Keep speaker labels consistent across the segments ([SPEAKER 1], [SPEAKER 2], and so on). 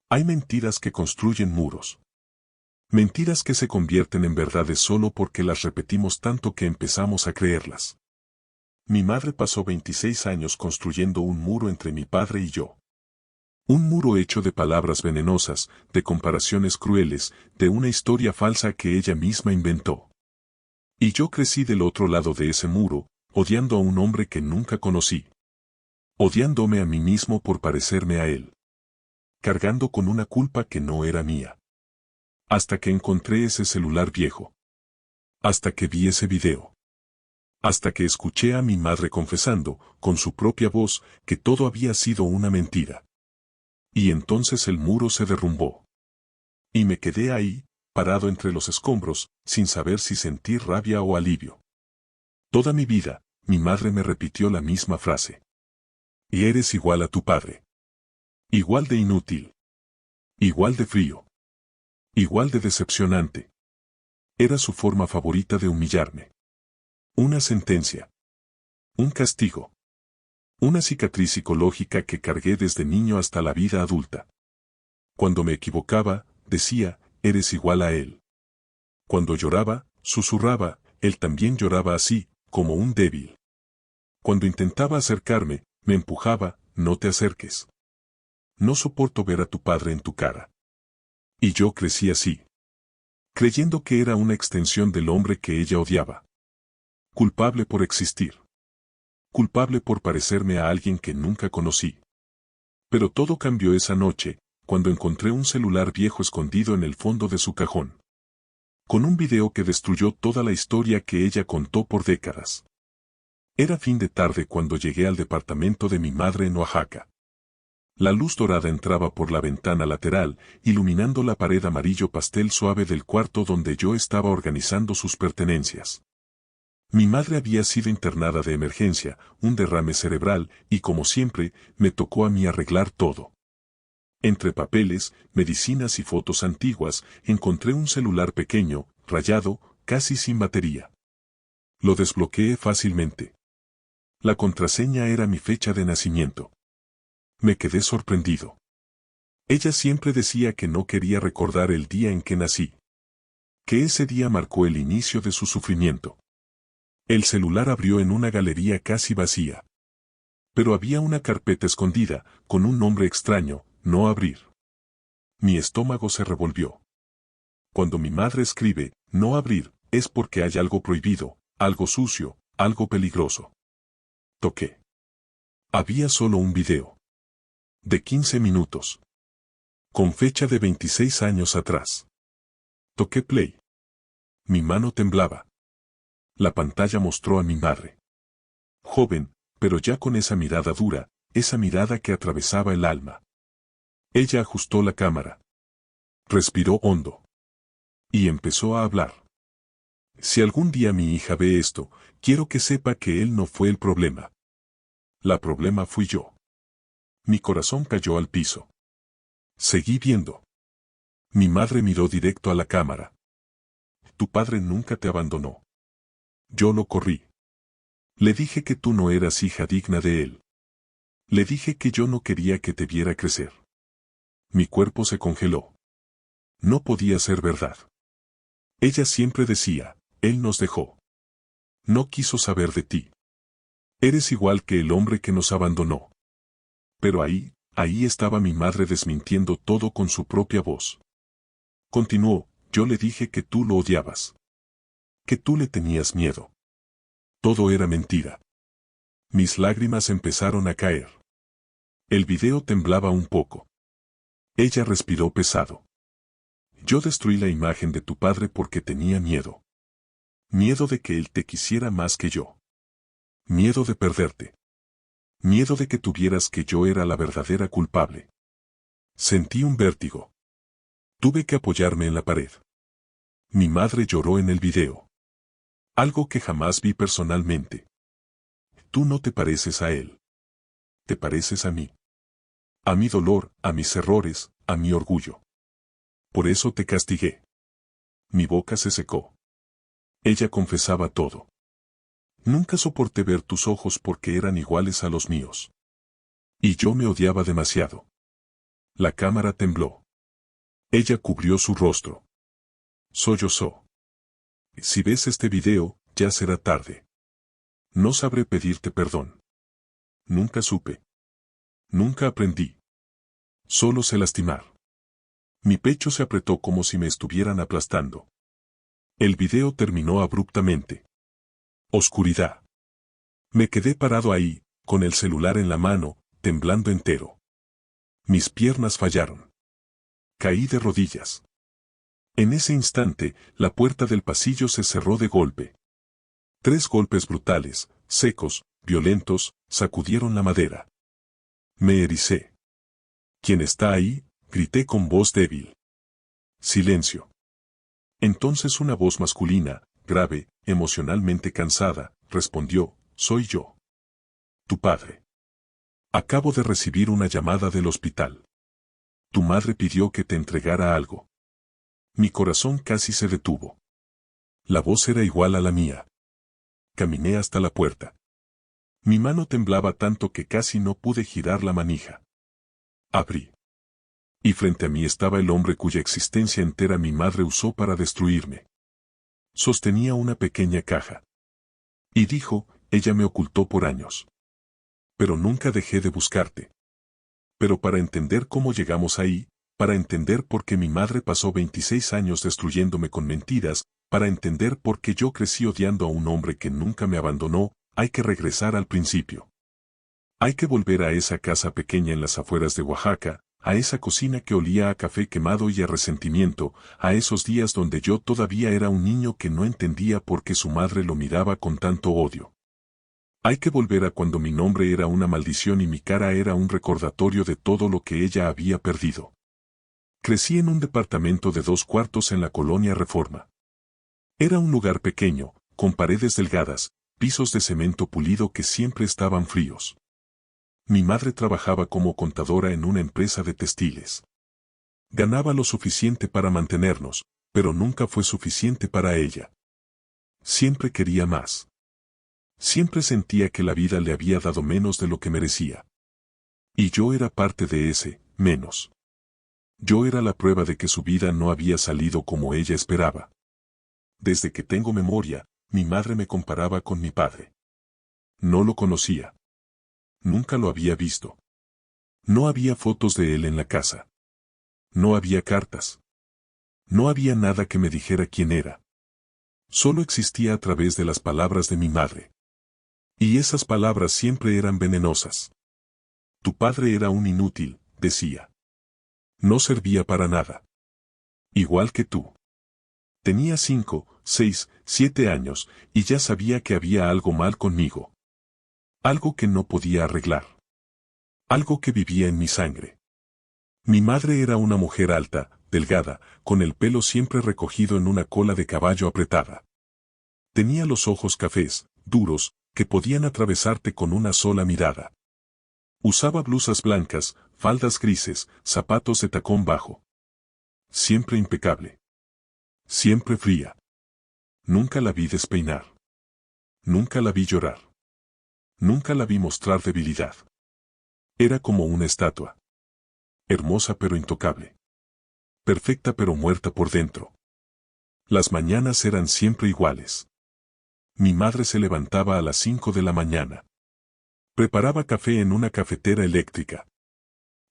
[SPEAKER 1] Hay mentiras que construyen muros. Mentiras que se convierten en verdades solo porque las repetimos tanto que empezamos a creerlas. Mi madre pasó 26 años construyendo un muro entre mi padre y yo. Un muro hecho de palabras venenosas, de comparaciones crueles, de una historia falsa que ella misma inventó. Y yo crecí del otro lado de ese muro, odiando a un hombre que nunca conocí. Odiándome a mí mismo por parecerme a él. Cargando con una culpa que no era mía. Hasta que encontré ese celular viejo. Hasta que vi ese video. Hasta que escuché a mi madre confesando, con su propia voz, que todo había sido una mentira. Y entonces el muro se derrumbó. Y me quedé ahí, parado entre los escombros, sin saber si sentir rabia o alivio. Toda mi vida, mi madre me repitió la misma frase. Y eres igual a tu padre. Igual de inútil. Igual de frío. Igual de decepcionante. Era su forma favorita de humillarme. Una sentencia. Un castigo. Una cicatriz psicológica que cargué desde niño hasta la vida adulta. Cuando me equivocaba, decía, eres igual a él. Cuando lloraba, susurraba, él también lloraba así, como un débil. Cuando intentaba acercarme, me empujaba, no te acerques. No soporto ver a tu padre en tu cara. Y yo crecí así. Creyendo que era una extensión del hombre que ella odiaba. Culpable por existir. Culpable por parecerme a alguien que nunca conocí. Pero todo cambió esa noche, cuando encontré un celular viejo escondido en el fondo de su cajón. Con un video que destruyó toda la historia que ella contó por décadas. Era fin de tarde cuando llegué al departamento de mi madre en Oaxaca. La luz dorada entraba por la ventana lateral, iluminando la pared amarillo pastel suave del cuarto donde yo estaba organizando sus pertenencias. Mi madre había sido internada de emergencia, un derrame cerebral, y como siempre, me tocó a mí arreglar todo. Entre papeles, medicinas y fotos antiguas, encontré un celular pequeño, rayado, casi sin batería. Lo desbloqueé fácilmente. La contraseña era mi fecha de nacimiento. Me quedé sorprendido. Ella siempre decía que no quería recordar el día en que nací. Que ese día marcó el inicio de su sufrimiento. El celular abrió en una galería casi vacía. Pero había una carpeta escondida, con un nombre extraño, no abrir. Mi estómago se revolvió. Cuando mi madre escribe, no abrir, es porque hay algo prohibido, algo sucio, algo peligroso. Toqué. Había solo un video. De 15 minutos. Con fecha de 26 años atrás. Toqué play. Mi mano temblaba. La pantalla mostró a mi madre. Joven, pero ya con esa mirada dura, esa mirada que atravesaba el alma. Ella ajustó la cámara. Respiró hondo. Y empezó a hablar. Si algún día mi hija ve esto, quiero que sepa que él no fue el problema. La problema fui yo. Mi corazón cayó al piso. Seguí viendo. Mi madre miró directo a la cámara. Tu padre nunca te abandonó. Yo lo corrí. Le dije que tú no eras hija digna de él. Le dije que yo no quería que te viera crecer. Mi cuerpo se congeló. No podía ser verdad. Ella siempre decía, él nos dejó. No quiso saber de ti. Eres igual que el hombre que nos abandonó. Pero ahí estaba mi madre desmintiendo todo con su propia voz. Continuó, yo le dije que tú lo odiabas. Que tú le tenías miedo. Todo era mentira. Mis lágrimas empezaron a caer. El video temblaba un poco. Ella respiró pesado. Yo destruí la imagen de tu padre porque tenía miedo. Miedo de que él te quisiera más que yo. Miedo de perderte. Miedo de que tuvieras que yo era la verdadera culpable. Sentí un vértigo. Tuve que apoyarme en la pared. Mi madre lloró en el video. Algo que jamás vi personalmente. Tú no te pareces a él. Te pareces a mí. A mi dolor, a mis errores, a mi orgullo. Por eso te castigué. Mi boca se secó. Ella confesaba todo. Nunca soporté ver tus ojos porque eran iguales a los míos. Y yo me odiaba demasiado. La cámara tembló. Ella cubrió su rostro. Sollozó. Si ves este video, ya será tarde. No sabré pedirte perdón. Nunca supe. Nunca aprendí. Solo sé lastimar. Mi pecho se apretó como si me estuvieran aplastando. El video terminó abruptamente. Oscuridad. Me quedé parado ahí, con el celular en la mano, temblando entero. Mis piernas fallaron. Caí de rodillas. En ese instante, la puerta del pasillo se cerró de golpe. 3 golpes brutales, secos, violentos, sacudieron la madera. Me ericé. ¿Quién está ahí?, grité con voz débil. Silencio. Entonces una voz masculina, grave, emocionalmente cansada, respondió, soy yo. Tu padre. Acabo de recibir una llamada del hospital. Tu madre pidió que te entregara algo. Mi corazón casi se detuvo. La voz era igual a la mía. Caminé hasta la puerta. Mi mano temblaba tanto que casi no pude girar la manija. Abrí. Y frente a mí estaba el hombre cuya existencia entera mi madre usó para destruirme. Sostenía una pequeña caja. Y dijo, ella me ocultó por años. Pero nunca dejé de buscarte. Pero para entender cómo llegamos ahí, para entender por qué mi madre pasó 26 años destruyéndome con mentiras, para entender por qué yo crecí odiando a un hombre que nunca me abandonó, hay que regresar al principio. Hay que volver a esa casa pequeña en las afueras de Oaxaca, a esa cocina que olía a café quemado y a resentimiento, a esos días donde yo todavía era un niño que no entendía por qué su madre lo miraba con tanto odio. Hay que volver a cuando mi nombre era una maldición y mi cara era un recordatorio de todo lo que ella había perdido. Crecí en un departamento de 2 cuartos en la colonia Reforma. Era un lugar pequeño, con paredes delgadas, pisos de cemento pulido que siempre estaban fríos. Mi madre trabajaba como contadora en una empresa de textiles. Ganaba lo suficiente para mantenernos, pero nunca fue suficiente para ella. Siempre quería más. Siempre sentía que la vida le había dado menos de lo que merecía. Y yo era parte de ese, menos. Yo era la prueba de que su vida no había salido como ella esperaba. Desde que tengo memoria, mi madre me comparaba con mi padre. No lo conocía. Nunca lo había visto. No había fotos de él en la casa. No había cartas. No había nada que me dijera quién era. Solo existía a través de las palabras de mi madre. Y esas palabras siempre eran venenosas. Tu padre era un inútil, decía. No servía para nada. Igual que tú. Tenía 5, 6, 7 años, y ya sabía que había algo mal conmigo. Algo que no podía arreglar. Algo que vivía en mi sangre. Mi madre era una mujer alta, delgada, con el pelo siempre recogido en una cola de caballo apretada. Tenía los ojos cafés, duros, que podían atravesarte con una sola mirada. Usaba blusas blancas, faldas grises, zapatos de tacón bajo. Siempre impecable. Siempre fría. Nunca la vi despeinar. Nunca la vi llorar. Nunca la vi mostrar debilidad. Era como una estatua. Hermosa pero intocable. Perfecta pero muerta por dentro. Las mañanas eran siempre iguales. Mi madre se levantaba a las 5 de la mañana. Preparaba café en una cafetera eléctrica.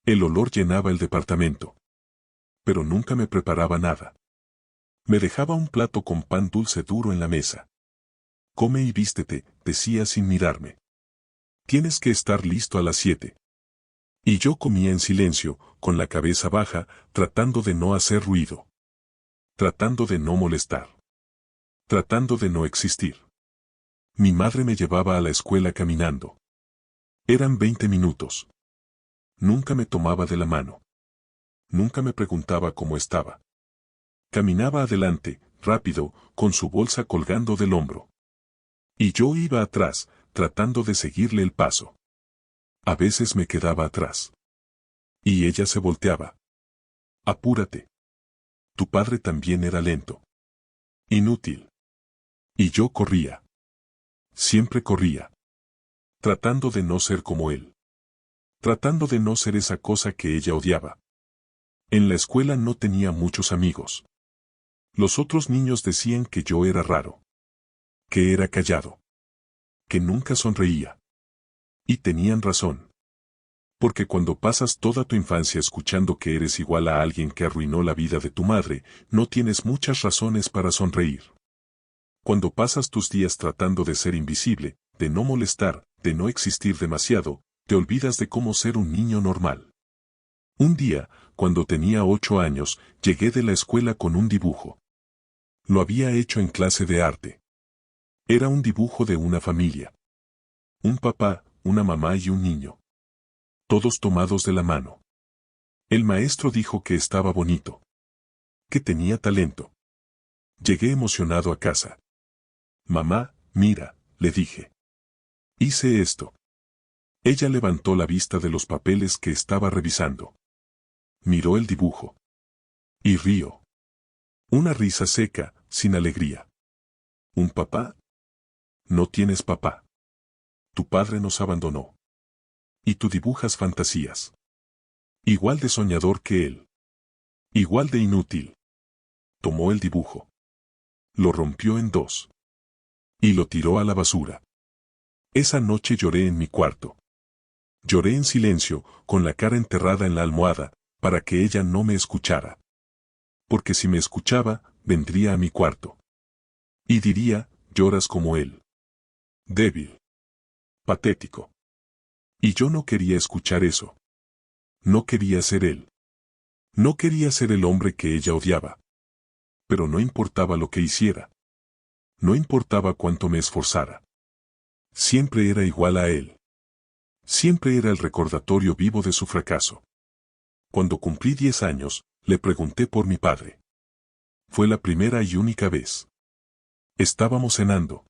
[SPEAKER 1] El olor llenaba el departamento. Pero nunca me preparaba nada. Me dejaba un plato con pan dulce duro en la mesa. Come y vístete, decía sin mirarme. Tienes que estar listo a las 7. Y yo comía en silencio, con la cabeza baja, tratando de no hacer ruido. Tratando de no molestar. Tratando de no existir. Mi madre me llevaba a la escuela caminando. Eran 20 minutos. Nunca me tomaba de la mano. Nunca me preguntaba cómo estaba. Caminaba adelante, rápido, con su bolsa colgando del hombro. Y yo iba atrás, tratando de seguirle el paso. A veces me quedaba atrás. Y ella se volteaba. Apúrate. Tu padre también era lento. Inútil. Y yo corría. Siempre corría. Tratando de no ser como él. Tratando de no ser esa cosa que ella odiaba. En la escuela no tenía muchos amigos. Los otros niños decían que yo era raro, que era callado, que nunca sonreía. Y tenían razón. Porque cuando pasas toda tu infancia escuchando que eres igual a alguien que arruinó la vida de tu madre, no tienes muchas razones para sonreír. Cuando pasas tus días tratando de ser invisible, de no molestar, de no existir demasiado, te olvidas de cómo ser un niño normal. Un día, cuando tenía 8 años, llegué de la escuela con un dibujo. Lo había hecho en clase de arte. Era un dibujo de una familia. Un papá, una mamá y un niño. Todos tomados de la mano. El maestro dijo que estaba bonito. Que tenía talento. Llegué emocionado a casa. Mamá, mira, le dije. Hice esto. Ella levantó la vista de los papeles que estaba revisando. Miró el dibujo. Y rió. Una risa seca, sin alegría. ¿Un papá? No tienes papá. Tu padre nos abandonó. Y tú dibujas fantasías. Igual de soñador que él. Igual de inútil. Tomó el dibujo. Lo rompió en dos. Y lo tiró a la basura. Esa noche lloré en mi cuarto. Lloré en silencio, con la cara enterrada en la almohada, para que ella no me escuchara. Porque si me escuchaba, vendría a mi cuarto. Y diría, lloras como él. Débil. Patético. Y yo no quería escuchar eso. No quería ser él. No quería ser el hombre que ella odiaba. Pero no importaba lo que hiciera. No importaba cuánto me esforzara. Siempre era igual a él. Siempre era el recordatorio vivo de su fracaso. Cuando cumplí 10 años, le pregunté por mi padre. Fue la primera y única vez. Estábamos cenando.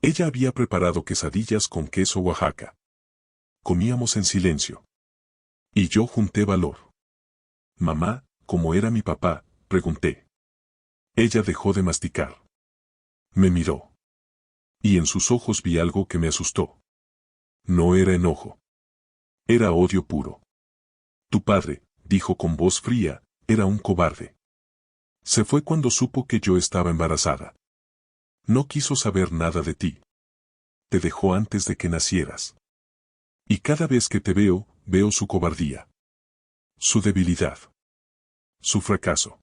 [SPEAKER 1] Ella había preparado quesadillas con queso Oaxaca. Comíamos en silencio. Y yo junté valor. Mamá, ¿cómo era mi papá?, pregunté. Ella dejó de masticar. Me miró. Y en sus ojos vi algo que me asustó. No era enojo. Era odio puro. Tu padre, dijo con voz fría, era un cobarde. Se fue cuando supo que yo estaba embarazada. No quiso saber nada de ti. Te dejó antes de que nacieras. Y cada vez que te veo, veo su cobardía. Su debilidad. Su fracaso.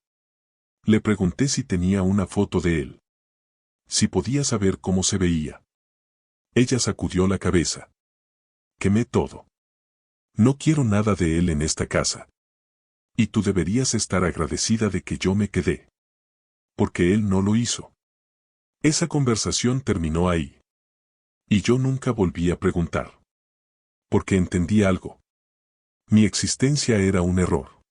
[SPEAKER 1] Le pregunté si tenía una foto de él. Si podía saber cómo se veía. Ella sacudió la cabeza. Quemé todo. No quiero nada de él en esta casa. Y tú deberías estar agradecida de que yo me quedé. Porque él no lo hizo. Esa conversación terminó ahí. Y yo nunca volví a preguntar. Porque entendí algo. Mi existencia era un error.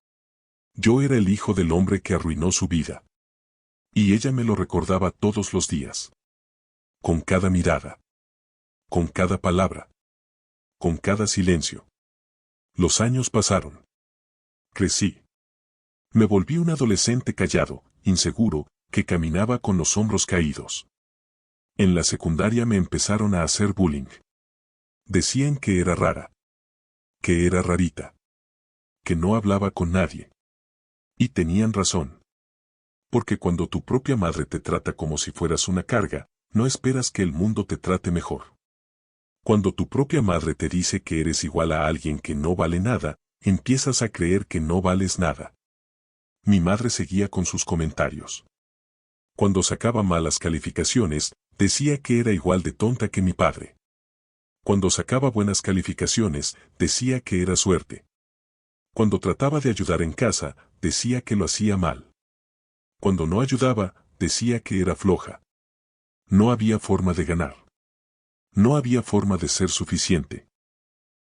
[SPEAKER 1] Yo era el hijo del hombre que arruinó su vida. Y ella me lo recordaba todos los días. Con cada mirada. Con cada palabra. Con cada silencio. Los años pasaron. Crecí. Me volví un adolescente callado, inseguro, que caminaba con los hombros caídos. En la secundaria me empezaron a hacer bullying. Decían que era rara. Que era rarita. Que no hablaba con nadie. Y tenían razón. Porque cuando tu propia madre te trata como si fueras una carga, no esperas que el mundo te trate mejor. Cuando tu propia madre te dice que eres igual a alguien que no vale nada, empiezas a creer que no vales nada. Mi madre seguía con sus comentarios. Cuando sacaba malas calificaciones, decía que era igual de tonta que mi padre. Cuando sacaba buenas calificaciones, decía que era suerte. Cuando trataba de ayudar en casa, decía que lo hacía mal. Cuando no ayudaba, decía que era floja. No había forma de ganar. No había forma de ser suficiente.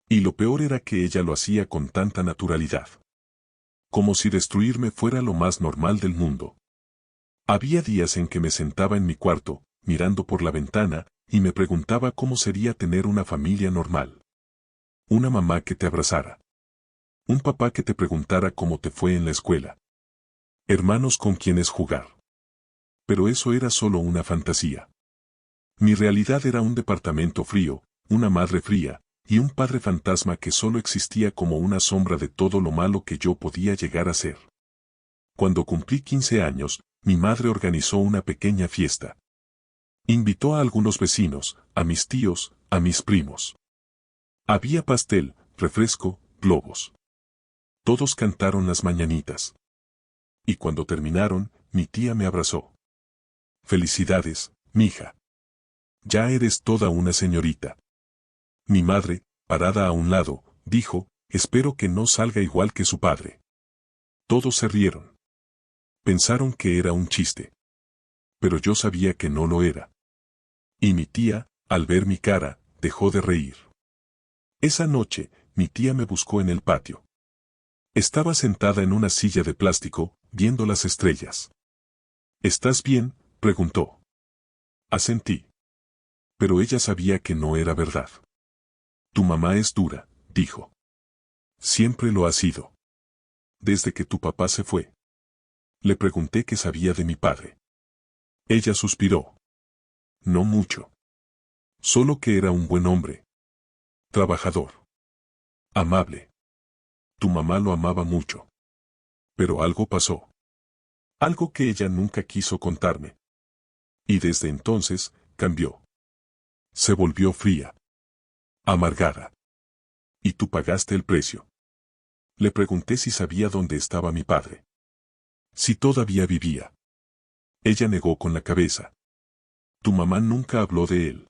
[SPEAKER 1] Y lo peor era que ella lo hacía con tanta naturalidad. Como si destruirme fuera lo más normal del mundo. Había días en que me sentaba en mi cuarto, mirando por la ventana, y me preguntaba cómo sería tener una familia normal. Una mamá que te abrazara. Un papá que te preguntara cómo te fue en la escuela. Hermanos con quienes jugar. Pero eso era solo una fantasía. Mi realidad era un departamento frío, una madre fría, y un padre fantasma que solo existía como una sombra de todo lo malo que yo podía llegar a ser. Cuando cumplí 15 años, mi madre organizó una pequeña fiesta. Invitó a algunos vecinos, a mis tíos, a mis primos. Había pastel, refresco, globos. Todos cantaron las mañanitas. Y cuando terminaron, mi tía me abrazó. Felicidades, mija. Ya eres toda una señorita. Mi madre, parada a un lado, dijo, espero que no salga igual que su padre. Todos se rieron. Pensaron que era un chiste. Pero yo sabía que no lo era. Y mi tía, al ver mi cara, dejó de reír. Esa noche, mi tía me buscó en el patio. Estaba sentada en una silla de plástico, viendo las estrellas. ¿Estás bien?, preguntó. Asentí. Pero ella sabía que no era verdad. Tu mamá es dura, dijo. Siempre lo ha sido. Desde que tu papá se fue. Le pregunté qué sabía de mi padre. Ella suspiró. No mucho. Solo que era un buen hombre. Trabajador. Amable. Tu mamá lo amaba mucho. Pero algo pasó. Algo que ella nunca quiso contarme. Y desde entonces, cambió. Se volvió fría. Amargada. Y tú pagaste el precio. Le pregunté si sabía dónde estaba mi padre. Si todavía vivía. Ella negó con la cabeza. Tu mamá nunca habló de él.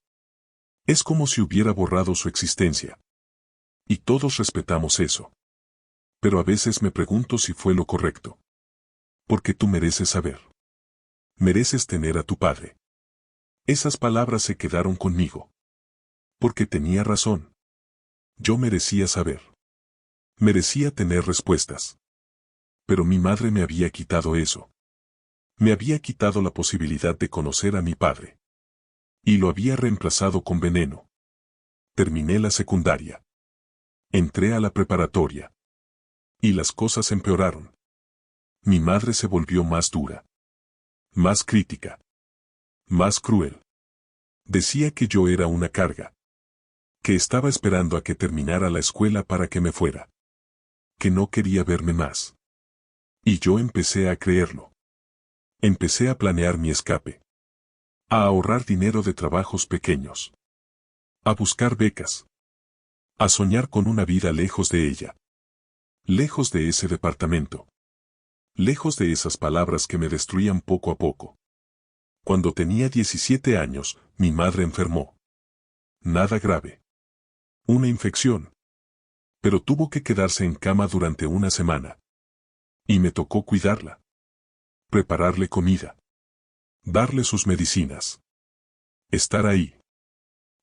[SPEAKER 1] Es como si hubiera borrado su existencia. Y todos respetamos eso. Pero a veces me pregunto si fue lo correcto. Porque tú mereces saber. Mereces tener a tu padre. Esas palabras se quedaron conmigo. Porque tenía razón. Yo merecía saber. Merecía tener respuestas. Pero mi madre me había quitado eso. Me había quitado la posibilidad de conocer a mi padre. Y lo había reemplazado con veneno. Terminé la secundaria. Entré a la preparatoria. Y las cosas empeoraron. Mi madre se volvió más dura. Más crítica. Más cruel. Decía que yo era una carga. Que estaba esperando a que terminara la escuela para que me fuera. Que no quería verme más. Y yo empecé a creerlo. Empecé a planear mi escape. A ahorrar dinero de trabajos pequeños. A buscar becas. A soñar con una vida lejos de ella. Lejos de ese departamento. Lejos de esas palabras que me destruían poco a poco. Cuando tenía 17 años, mi madre enfermó. Nada grave. Una infección. Pero tuvo que quedarse en cama durante una semana. Y me tocó cuidarla. Prepararle comida. Darle sus medicinas. Estar ahí.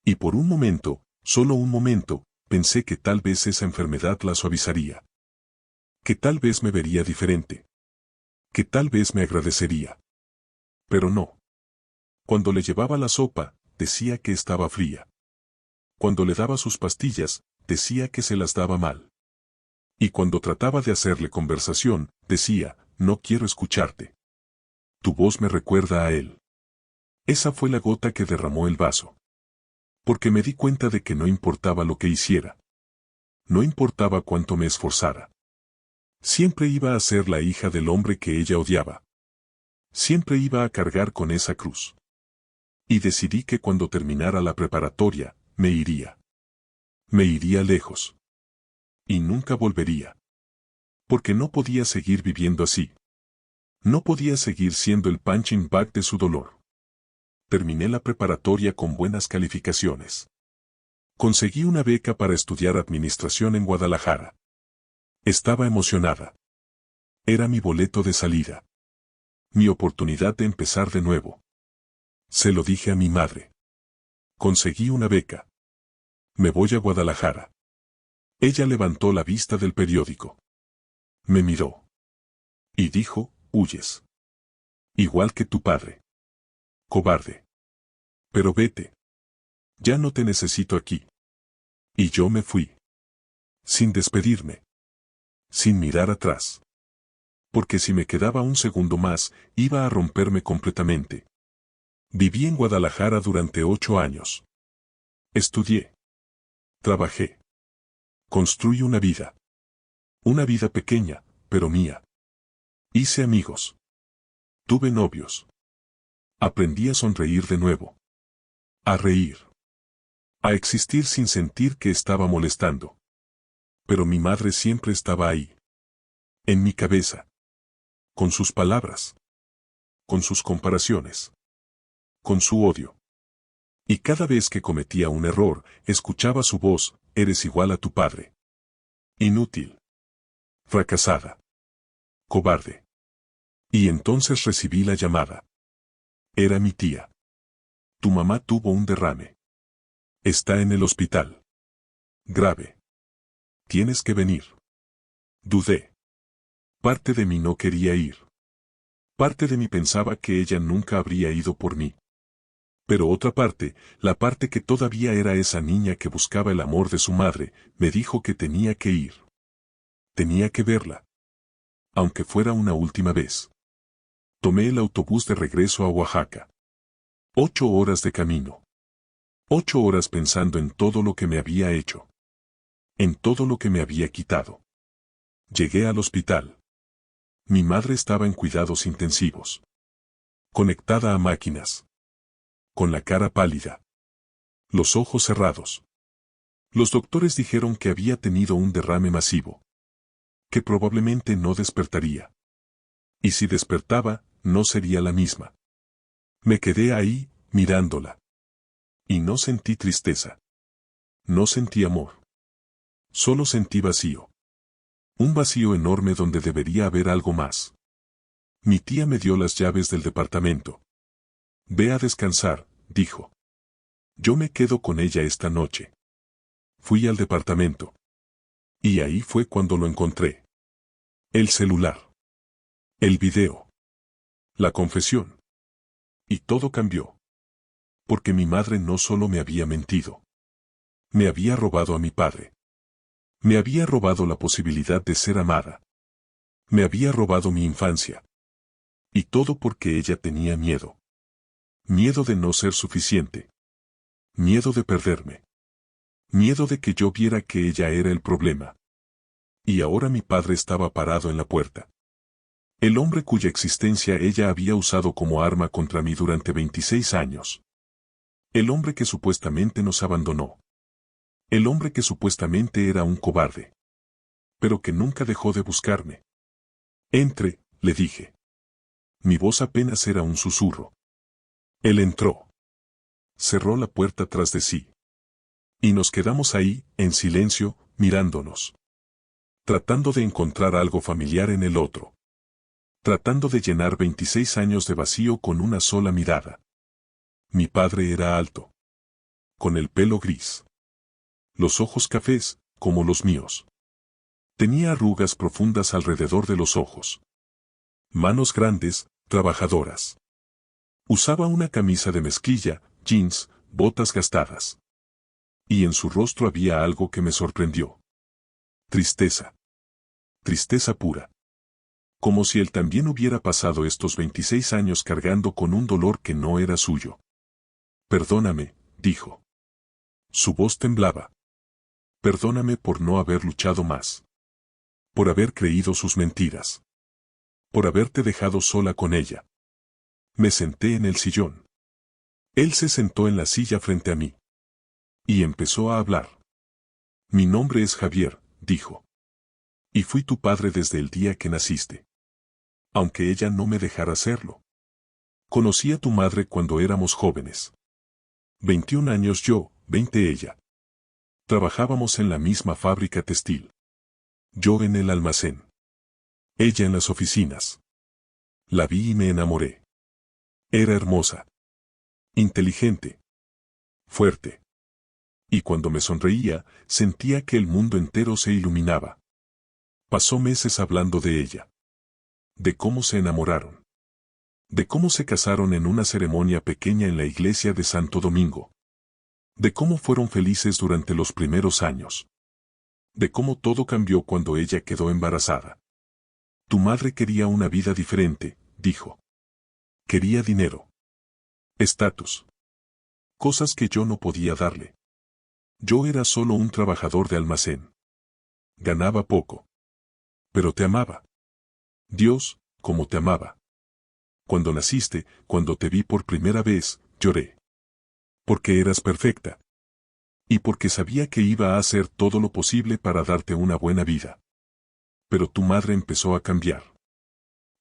[SPEAKER 1] Y por un momento, solo un momento, pensé que tal vez esa enfermedad la suavizaría. Que tal vez me vería diferente. Que tal vez me agradecería. Pero no. Cuando le llevaba la sopa, decía que estaba fría. Cuando le daba sus pastillas, decía que se las daba mal. Y cuando trataba de hacerle conversación, decía, no quiero escucharte. Tu voz me recuerda a él. Esa fue la gota que derramó el vaso. Porque me di cuenta de que no importaba lo que hiciera. No importaba cuánto me esforzara. Siempre iba a ser la hija del hombre que ella odiaba. Siempre iba a cargar con esa cruz. Y decidí que cuando terminara la preparatoria, me iría. Me iría lejos. Y nunca volvería. Porque no podía seguir viviendo así. No podía seguir siendo el punching bag de su dolor. Terminé la preparatoria con buenas calificaciones. Conseguí una beca para estudiar administración en Guadalajara. Estaba emocionada. Era mi boleto de salida. Mi oportunidad de empezar de nuevo. Se lo dije a mi madre. Conseguí una beca. Me voy a Guadalajara. Ella levantó la vista del periódico. Me miró. Y dijo, huyes. Igual que tu padre. Cobarde. Pero vete. Ya no te necesito aquí. Y yo me fui. Sin despedirme. Sin mirar atrás. Porque si me quedaba un segundo más, iba a romperme completamente. Viví en Guadalajara durante 8 años. Estudié. Trabajé. Construí una vida. Una vida pequeña, pero mía. Hice amigos. Tuve novios. Aprendí a sonreír de nuevo. A reír. A existir sin sentir que estaba molestando. Pero mi madre siempre estaba ahí. En mi cabeza. Con sus palabras. Con sus comparaciones. Con su odio. Y cada vez que cometía un error, escuchaba su voz: eres igual a tu padre. Inútil. Fracasada. Cobarde. Y entonces recibí la llamada. Era mi tía. Tu mamá tuvo un derrame. Está en el hospital. Grave. Tienes que venir. Dudé. Parte de mí no quería ir. Parte de mí pensaba que ella nunca habría ido por mí. Pero otra parte, la parte que todavía era esa niña que buscaba el amor de su madre, me dijo que tenía que ir. Tenía que verla. Aunque fuera una última vez. Tomé el autobús de regreso a Oaxaca. 8 horas de camino. 8 horas pensando en todo lo que me había hecho. En todo lo que me había quitado. Llegué al hospital. Mi madre estaba en cuidados intensivos. Conectada a máquinas. Con la cara pálida. Los ojos cerrados. Los doctores dijeron que había tenido un derrame masivo. Que probablemente no despertaría. Y si despertaba, no sería la misma. Me quedé ahí, mirándola. Y no sentí tristeza. No sentí amor. Solo sentí vacío. Un vacío enorme donde debería haber algo más. Mi tía me dio las llaves del departamento. Ve a descansar, dijo. Yo me quedo con ella esta noche. Fui al departamento. Y ahí fue cuando lo encontré. El celular. El video. La confesión. Y todo cambió. Porque mi madre no solo me había mentido. Me había robado a mi padre. Me había robado la posibilidad de ser amada. Me había robado mi infancia. Y todo porque ella tenía miedo. Miedo de no ser suficiente. Miedo de perderme. Miedo de que yo viera que ella era el problema. Y ahora mi padre estaba parado en la puerta. El hombre cuya existencia ella había usado como arma contra mí durante 26 años. El hombre que supuestamente nos abandonó. El hombre que supuestamente era un cobarde. Pero que nunca dejó de buscarme. Entre, le dije. Mi voz apenas era un susurro. Él entró. Cerró la puerta tras de sí. Y nos quedamos ahí, en silencio, mirándonos. Tratando de encontrar algo familiar en el otro. Tratando de llenar 26 años de vacío con una sola mirada. Mi padre era alto. Con el pelo gris. Los ojos cafés, como los míos. Tenía arrugas profundas alrededor de los ojos. Manos grandes, trabajadoras. Usaba una camisa de mezclilla, jeans, botas gastadas. Y en su rostro había algo que me sorprendió. Tristeza. Tristeza pura. Como si él también hubiera pasado estos 26 años cargando con un dolor que no era suyo. Perdóname, dijo. Su voz temblaba. Perdóname por no haber luchado más. Por haber creído sus mentiras. Por haberte dejado sola con ella. Me senté en el sillón. Él se sentó en la silla frente a mí. Y empezó a hablar. Mi nombre es Javier, dijo. Y fui tu padre desde el día que naciste. Aunque ella no me dejara serlo. Conocí a tu madre cuando éramos jóvenes. 21 años yo, 20 ella. Trabajábamos en la misma fábrica textil. Yo en el almacén. Ella en las oficinas. La vi y me enamoré. Era hermosa. Inteligente. Fuerte. Y cuando me sonreía, sentía que el mundo entero se iluminaba. Pasó meses hablando de ella. De cómo se enamoraron. De cómo se casaron en una ceremonia pequeña en la iglesia de Santo Domingo. De cómo fueron felices durante los primeros años. De cómo todo cambió cuando ella quedó embarazada. Tu madre quería una vida diferente, dijo. Quería dinero. Estatus. Cosas que yo no podía darle. Yo era solo un trabajador de almacén. Ganaba poco. Pero te amaba. Dios, cómo te amaba. Cuando naciste, cuando te vi por primera vez, lloré. Porque eras perfecta. Y porque sabía que iba a hacer todo lo posible para darte una buena vida. Pero tu madre empezó a cambiar.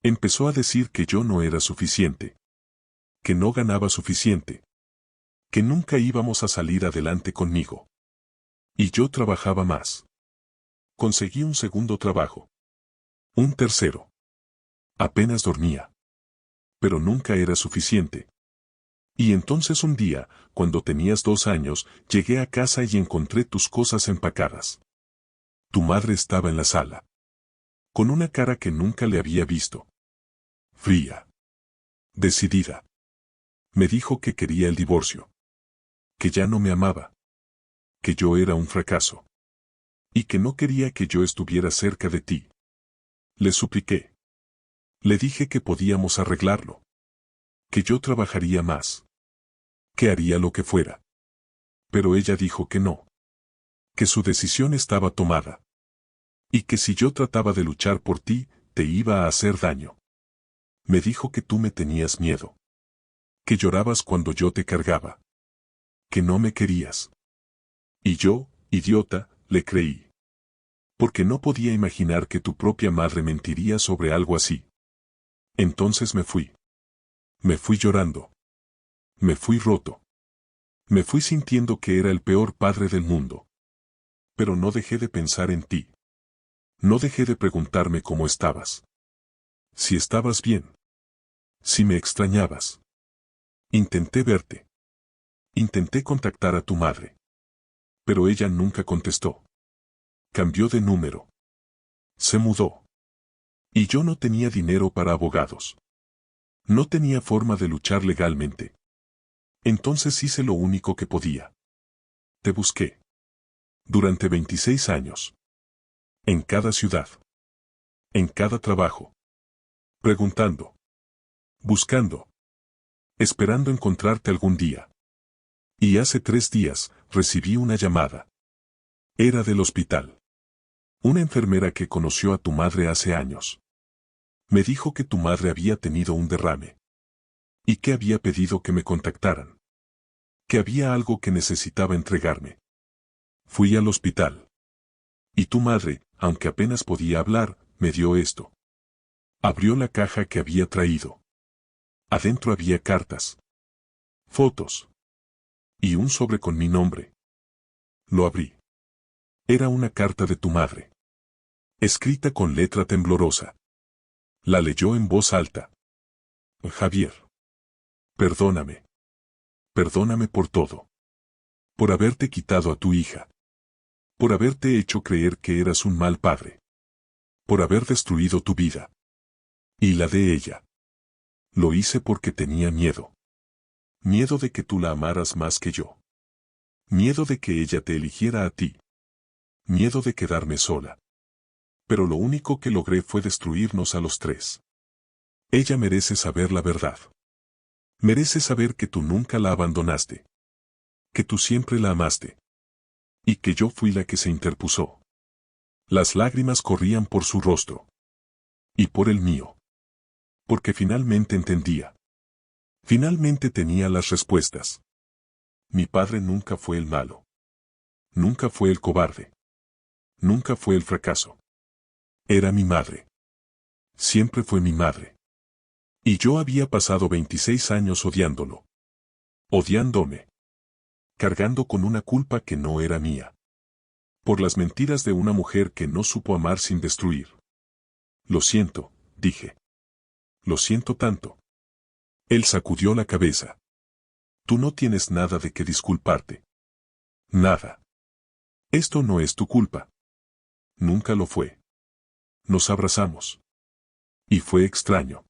[SPEAKER 1] Empezó a decir que yo no era suficiente. Que no ganaba suficiente. Que nunca íbamos a salir adelante conmigo. Y yo trabajaba más. Conseguí un segundo trabajo. Un tercero. Apenas dormía. Pero nunca era suficiente. Y entonces un día, cuando tenías 2 años, llegué a casa y encontré tus cosas empacadas. Tu madre estaba en la sala. Con una cara que nunca le había visto. Fría. Decidida. Me dijo que quería el divorcio. Que ya no me amaba. Que yo era un fracaso. Y que no quería que yo estuviera cerca de ti. Le supliqué. Le dije que podíamos arreglarlo. Que yo trabajaría más. Que haría lo que fuera. Pero ella dijo que no. Que su decisión estaba tomada. Y que si yo trataba de luchar por ti, te iba a hacer daño. Me dijo que tú me tenías miedo. Que llorabas cuando yo te cargaba. Que no me querías. Y yo, idiota, le creí. Porque no podía imaginar que tu propia madre mentiría sobre algo así. Entonces me fui. Me fui llorando. Me fui roto. Me fui sintiendo que era el peor padre del mundo. Pero no dejé de pensar en ti. No dejé de preguntarme cómo estabas. Si estabas bien. Si me extrañabas. Intenté verte. Intenté contactar a tu madre. Pero ella nunca contestó. Cambió de número. Se mudó. Y yo no tenía dinero para abogados. No tenía forma de luchar legalmente. Entonces hice lo único que podía. Te busqué. Durante 26 años. En cada ciudad. En cada trabajo. Preguntando. Buscando. Esperando encontrarte algún día. Y hace 3 días, recibí una llamada. Era del hospital. Una enfermera que conoció a tu madre hace años. Me dijo que tu madre había tenido un derrame. Y que había pedido que me contactaran. Que había algo que necesitaba entregarme. Fui al hospital. Y tu madre, aunque apenas podía hablar, me dio esto. Abrió la caja que había traído. Adentro había cartas. Fotos. Y un sobre con mi nombre. Lo abrí. Era una carta de tu madre. Escrita con letra temblorosa. La leyó en voz alta. Javier. Perdóname. Perdóname por todo. Por haberte quitado a tu hija. Por haberte hecho creer que eras un mal padre. Por haber destruido tu vida. Y la de ella. Lo hice porque tenía miedo. Miedo de que tú la amaras más que yo. Miedo de que ella te eligiera a ti. Miedo de quedarme sola. Pero lo único que logré fue destruirnos a los 3. Ella merece saber la verdad. Merece saber que tú nunca la abandonaste. Que tú siempre la amaste. Y que yo fui la que se interpuso. Las lágrimas corrían por su rostro. Y por el mío. Porque finalmente entendía. Finalmente tenía las respuestas. Mi padre nunca fue el malo. Nunca fue el cobarde. Nunca fue el fracaso. Era mi madre. Siempre fue mi madre. Y yo había pasado 26 años odiándolo. Odiándome. Cargando con una culpa que no era mía. Por las mentiras de una mujer que no supo amar sin destruir. Lo siento, dije. Lo siento tanto. Él sacudió la cabeza. Tú no tienes nada de qué disculparte. Nada. Esto no es tu culpa. Nunca lo fue. Nos abrazamos. Y fue extraño.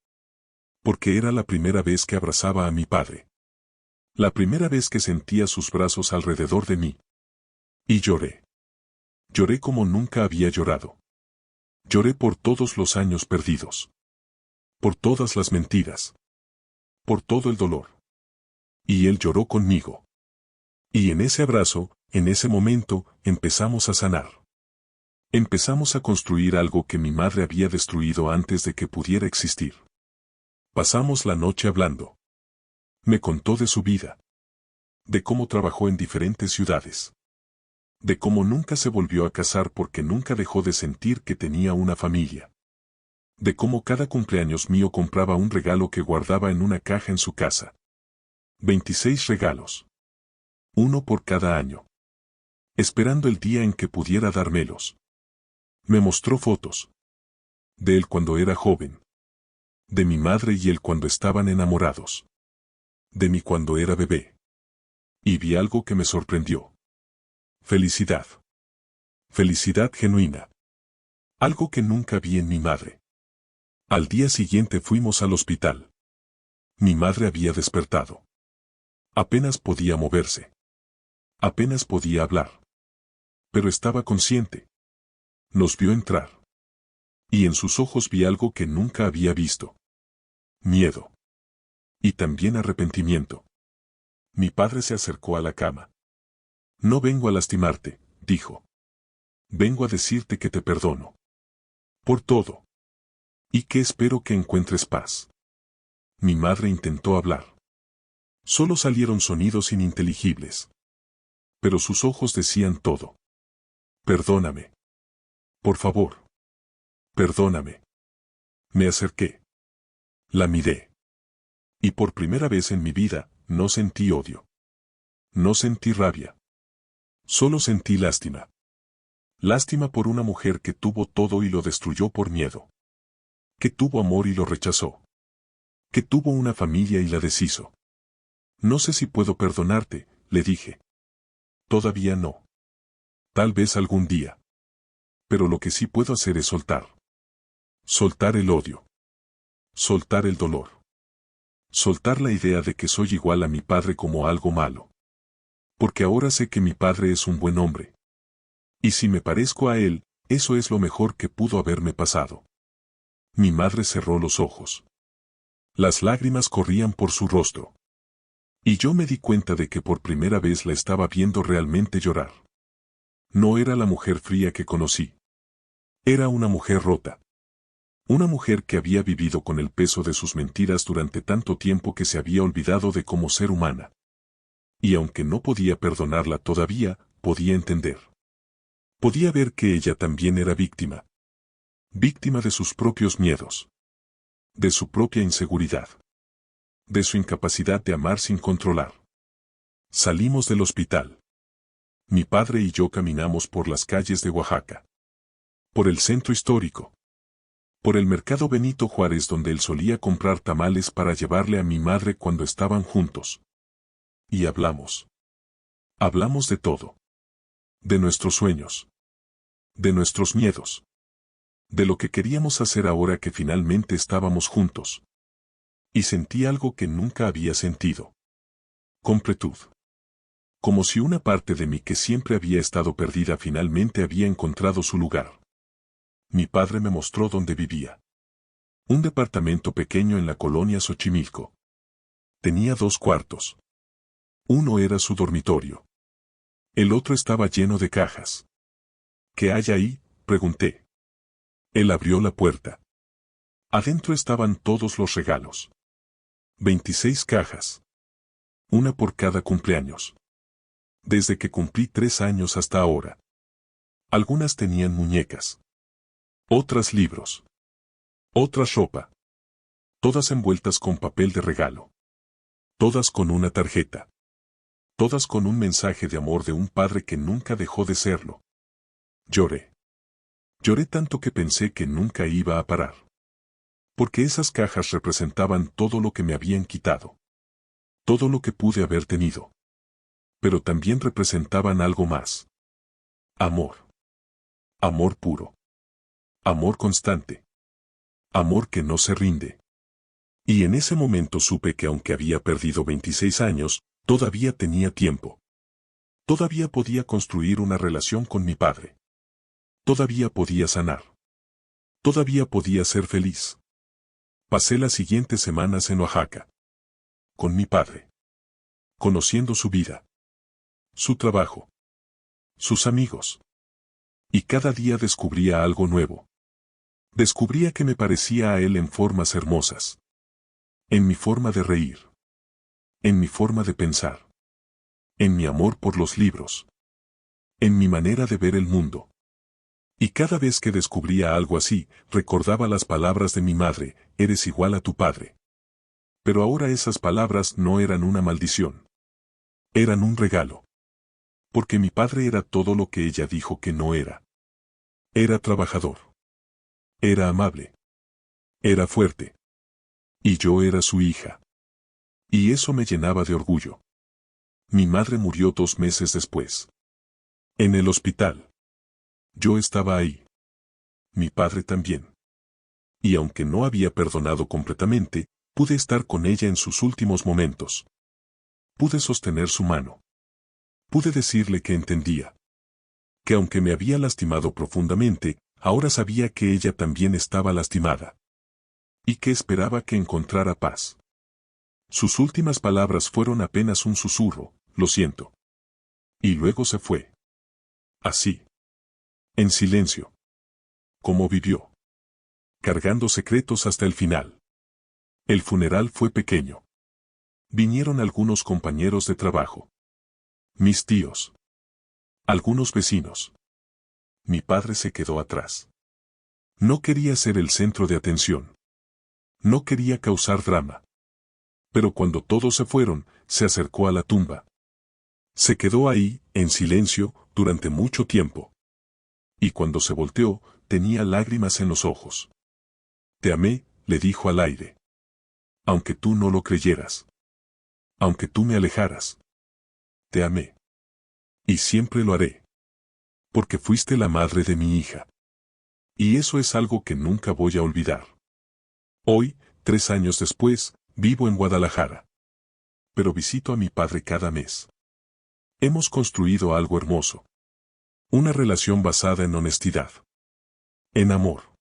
[SPEAKER 1] Porque era la primera vez que abrazaba a mi padre. La primera vez que sentía sus brazos alrededor de mí. Y lloré. Lloré como nunca había llorado. Lloré por todos los años perdidos. Por todas las mentiras. Por todo el dolor. Y él lloró conmigo. Y en ese abrazo, En ese momento, empezamos a sanar. Empezamos a construir algo que mi madre había destruido antes de que pudiera existir. Pasamos la noche hablando. Me contó de su vida. De cómo trabajó en diferentes ciudades. De cómo nunca se volvió a casar porque nunca dejó de sentir que tenía una familia. De cómo cada cumpleaños mío compraba un regalo que guardaba en una caja en su casa. 26 regalos. Uno por cada año. Esperando el día en que pudiera dármelos. Me mostró fotos. De él cuando era joven. De mi madre y él cuando estaban enamorados. De mí cuando era bebé. Y vi algo que me sorprendió. Felicidad. Felicidad genuina. Algo que nunca vi en mi madre. Al día siguiente fuimos al hospital. Mi madre había despertado. Apenas podía moverse. Apenas podía hablar. Pero estaba consciente. Nos vio entrar. Y en sus ojos vi algo que nunca había visto. Miedo. Y también arrepentimiento. Mi padre se acercó a la cama. No vengo a lastimarte, dijo. Vengo a decirte que te perdono. Por todo. Y que espero que encuentres paz. Mi madre intentó hablar. Solo salieron sonidos ininteligibles. Pero sus ojos decían todo. Perdóname. Por favor. Perdóname. Me acerqué. La miré. Y por primera vez en mi vida, no sentí odio. No sentí rabia. Solo sentí lástima. Lástima por una mujer que tuvo todo y lo destruyó por miedo. Que tuvo amor y lo rechazó. Que tuvo una familia y la deshizo. No sé si puedo perdonarte, le dije. Todavía no. Tal vez algún día. Pero lo que sí puedo hacer es soltar. Soltar el odio. Soltar el dolor. Soltar la idea de que soy igual a mi padre como algo malo. Porque ahora sé que mi padre es un buen hombre. Y si me parezco a él, eso es lo mejor que pudo haberme pasado. Mi madre cerró los ojos. Las lágrimas corrían por su rostro. Y yo me di cuenta de que por primera vez la estaba viendo realmente llorar. No era la mujer fría que conocí. Era una mujer rota. Una mujer que había vivido con el peso de sus mentiras durante tanto tiempo que se había olvidado de cómo ser humana. Y aunque no podía perdonarla todavía, podía entender. Podía ver que ella también era víctima. Víctima de sus propios miedos. De su propia inseguridad. De su incapacidad de amar sin controlar. Salimos del hospital. Mi padre y yo caminamos por las calles de Oaxaca. Por el centro histórico. Por el mercado Benito Juárez donde él solía comprar tamales para llevarle a mi madre cuando estaban juntos. Y hablamos. Hablamos de todo. De nuestros sueños. De nuestros miedos. De lo que queríamos hacer ahora que finalmente estábamos juntos. Y sentí algo que nunca había sentido. Completud. Como si una parte de mí que siempre había estado perdida finalmente había encontrado su lugar. Mi padre me mostró dónde vivía. Un departamento pequeño en la colonia Xochimilco. Tenía 2 cuartos. Uno era su dormitorio. El otro estaba lleno de cajas. ¿Qué hay ahí?, pregunté. Él abrió la puerta. Adentro estaban todos los regalos. 26 cajas. Una por cada cumpleaños. Desde que cumplí 3 años hasta ahora. Algunas tenían muñecas. Otras libros. Otras ropa. Todas envueltas con papel de regalo. Todas con una tarjeta. Todas con un mensaje de amor de un padre que nunca dejó de serlo. Lloré. Lloré tanto que pensé que nunca iba a parar. Porque esas cajas representaban todo lo que me habían quitado. Todo lo que pude haber tenido. Pero también representaban algo más. Amor. Amor puro. Amor constante. Amor que no se rinde. Y en ese momento supe que aunque había perdido 26 años, todavía tenía tiempo. Todavía podía construir una relación con mi padre. Todavía podía sanar. Todavía podía ser feliz. Pasé las siguientes semanas en Oaxaca. Con mi padre. Conociendo su vida. Su trabajo. sus amigos. Y cada día descubría algo nuevo. Descubría que me parecía a él en formas hermosas. En mi forma de reír. En mi forma de pensar. En mi amor por los libros. En mi manera de ver el mundo. Y cada vez que descubría algo así, recordaba las palabras de mi madre, eres igual a tu padre. Pero ahora esas palabras no eran una maldición. Eran un regalo. Porque mi padre era todo lo que ella dijo que no era. Era trabajador. Era amable. Era fuerte. Y yo era su hija. Y eso me llenaba de orgullo. Mi madre murió 2 meses después. En el hospital. Yo estaba ahí. Mi padre también. Y aunque no había perdonado completamente, pude estar con ella en sus últimos momentos. Pude sostener su mano. Pude decirle que entendía. Que aunque me había lastimado profundamente, ahora sabía que ella también estaba lastimada. Y que esperaba que encontrara paz. Sus últimas palabras fueron apenas un susurro, lo siento. Y luego se fue. Así. En silencio. Como vivió. Cargando secretos hasta el final. El funeral fue pequeño. Vinieron algunos compañeros de trabajo. Mis tíos. Algunos vecinos. Mi padre se quedó atrás. No quería ser el centro de atención. No quería causar drama. Pero cuando todos se fueron, se acercó a la tumba. Se quedó ahí, en silencio, durante mucho tiempo. Y cuando se volteó, tenía lágrimas en los ojos. Te amé, le dijo al aire. Aunque tú no lo creyeras. Aunque tú me alejaras. Te amé. Y siempre lo haré. Porque fuiste la madre de mi hija. Y eso es algo que nunca voy a olvidar. Hoy, 3 años después, vivo en Guadalajara. Pero visito a mi padre cada mes. Hemos construido algo hermoso. Una relación basada en honestidad. En amor.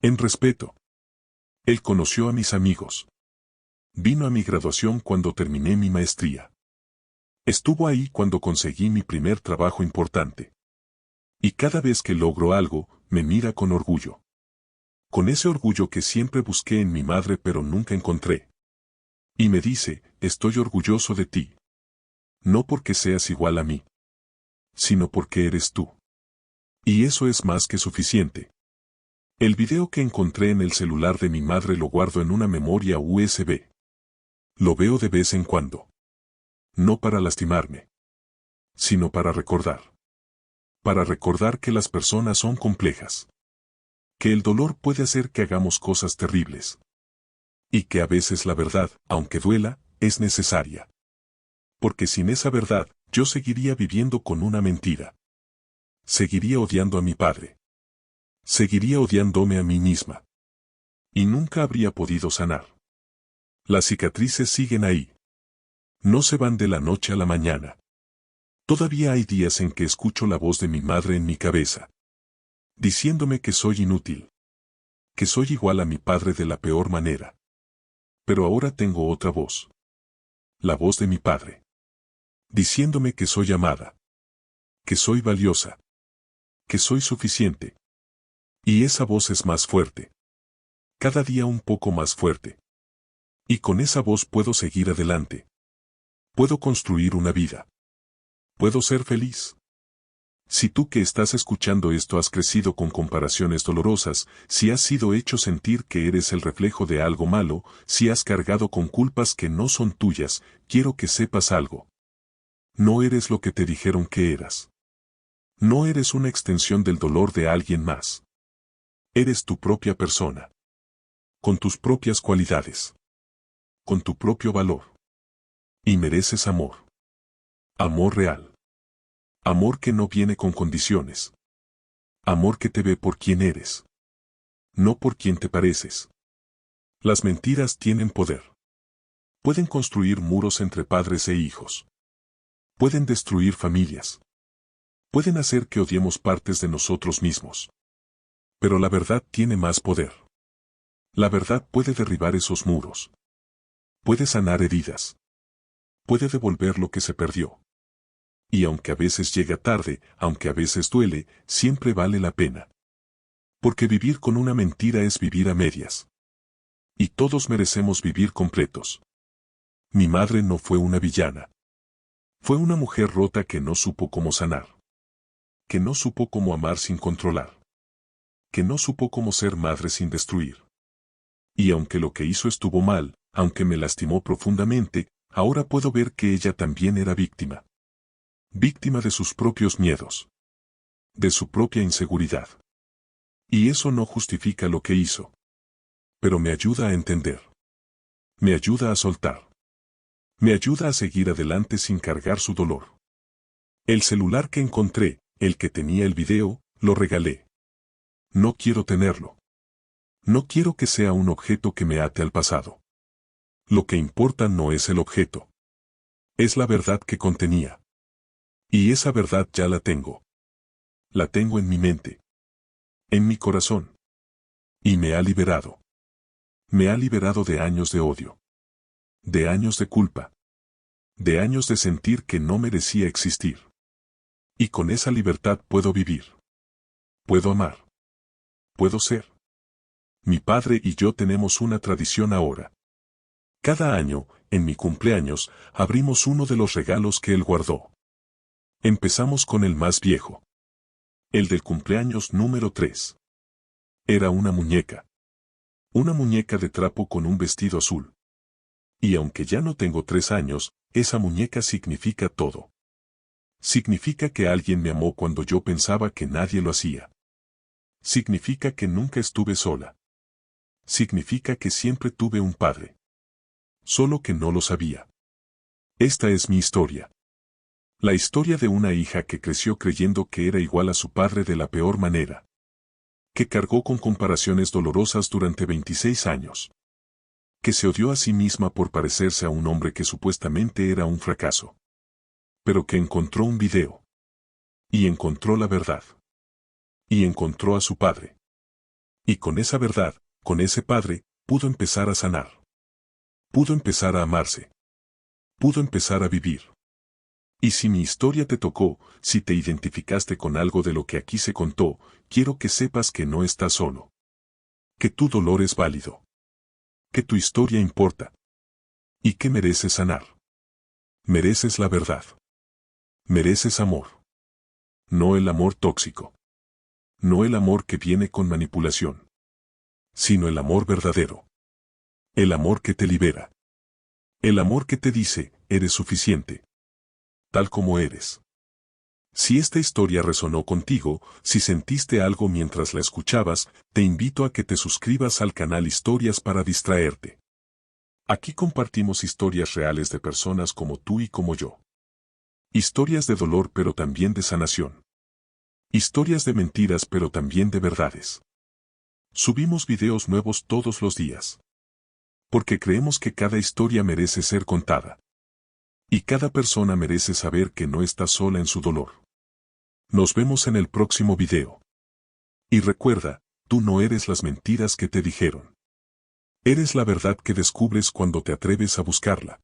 [SPEAKER 1] En respeto. Él conoció a mis amigos. Vino a mi graduación cuando terminé mi maestría. Estuvo ahí cuando conseguí mi primer trabajo importante. Y cada vez que logro algo, me mira con orgullo. Con ese orgullo que siempre busqué en mi madre pero nunca encontré. Y me dice, estoy orgulloso de ti. No porque seas igual a mí. Sino porque eres tú. Y eso es más que suficiente. El video que encontré en el celular de mi madre lo guardo en una memoria USB. Lo veo de vez en cuando. No para lastimarme. Sino para recordar. Para recordar que las personas son complejas. Que el dolor puede hacer que hagamos cosas terribles. Y que a veces la verdad, aunque duela, es necesaria. Porque sin esa verdad, yo seguiría viviendo con una mentira. Seguiría odiando a mi padre. Seguiría odiándome a mí misma. Y nunca habría podido sanar. Las cicatrices siguen ahí. No se van de la noche a la mañana. Todavía hay días en que escucho la voz de mi madre en mi cabeza. Diciéndome que soy inútil. Que soy igual a mi padre de la peor manera. Pero ahora tengo otra voz. La voz de mi padre. Diciéndome que soy amada. Que soy valiosa. Que soy suficiente. Y esa voz es más fuerte. Cada día un poco más fuerte. Y con esa voz puedo seguir adelante. Puedo construir una vida. Puedo ser feliz. Si tú que estás escuchando esto has crecido con comparaciones dolorosas, si has sido hecho sentir que eres el reflejo de algo malo, si has cargado con culpas que no son tuyas, quiero que sepas algo. No eres lo que te dijeron que eras. No eres una extensión del dolor de alguien más. Eres tu propia persona. Con tus propias cualidades. Con tu propio valor. Y mereces amor. Amor real. Amor que no viene con condiciones. Amor que te ve por quien eres. No por quien te pareces. Las mentiras tienen poder. Pueden construir muros entre padres e hijos. Pueden destruir familias. Pueden hacer que odiemos partes de nosotros mismos. Pero la verdad tiene más poder. La verdad puede derribar esos muros. Puede sanar heridas. Puede devolver lo que se perdió. Y aunque a veces llega tarde, aunque a veces duele, siempre vale la pena. Porque vivir con una mentira es vivir a medias. Y todos merecemos vivir completos. Mi madre no fue una villana. Fue una mujer rota que no supo cómo sanar. Que no supo cómo amar sin controlar. Que no supo cómo ser madre sin destruir. Y aunque lo que hizo estuvo mal, aunque me lastimó profundamente, ahora puedo ver que ella también era víctima. Víctima de sus propios miedos. De su propia inseguridad. Y eso no justifica lo que hizo. Pero me ayuda a entender. Me ayuda a soltar. Me ayuda a seguir adelante sin cargar su dolor. El celular que encontré, el que tenía el video, lo regalé. No quiero tenerlo. No quiero que sea un objeto que me ate al pasado. Lo que importa no es el objeto. Es la verdad que contenía. Y esa verdad ya la tengo. La tengo en mi mente. En mi corazón. Y me ha liberado. Me ha liberado de años de odio. De años de culpa. De años de sentir que no merecía existir. Y con esa libertad puedo vivir. Puedo amar. Puedo ser. Mi padre y yo tenemos una tradición ahora. Cada año, en mi cumpleaños, abrimos uno de los regalos que él guardó. Empezamos con el más viejo. El del cumpleaños número 3. Era una muñeca. Una muñeca de trapo con un vestido azul. Y aunque ya no tengo 3 años, esa muñeca significa todo. Significa que alguien me amó cuando yo pensaba que nadie lo hacía. Significa que nunca estuve sola. Significa que siempre tuve un padre. Solo que no lo sabía. Esta es mi historia. La historia de una hija que creció creyendo que era igual a su padre de la peor manera. Que cargó con comparaciones dolorosas durante 26 años. Que se odió a sí misma por parecerse a un hombre que supuestamente era un fracaso. Pero que encontró un video. Y encontró la verdad. Y encontró a su padre. Y con esa verdad, con ese padre, pudo empezar a sanar. Pudo empezar a amarse. Pudo empezar a vivir. Y si mi historia te tocó, si te identificaste con algo de lo que aquí se contó, quiero que sepas que no estás solo. Que tu dolor es válido. Que tu historia importa. Y que mereces sanar. Mereces la verdad. Mereces amor. No el amor tóxico. No el amor que viene con manipulación. Sino el amor verdadero. El amor que te libera. El amor que te dice, eres suficiente. Tal como eres. Si esta historia resonó contigo, si sentiste algo mientras la escuchabas, te invito a que te suscribas al canal Historias para distraerte. Aquí compartimos historias reales de personas como tú y como yo. Historias de dolor pero también de sanación. Historias de mentiras pero también de verdades. Subimos videos nuevos todos los días. Porque creemos que cada historia merece ser contada. Y cada persona merece saber que no está sola en su dolor. Nos vemos en el próximo video. Y recuerda, tú no eres las mentiras que te dijeron. Eres la verdad que descubres cuando te atreves a buscarla.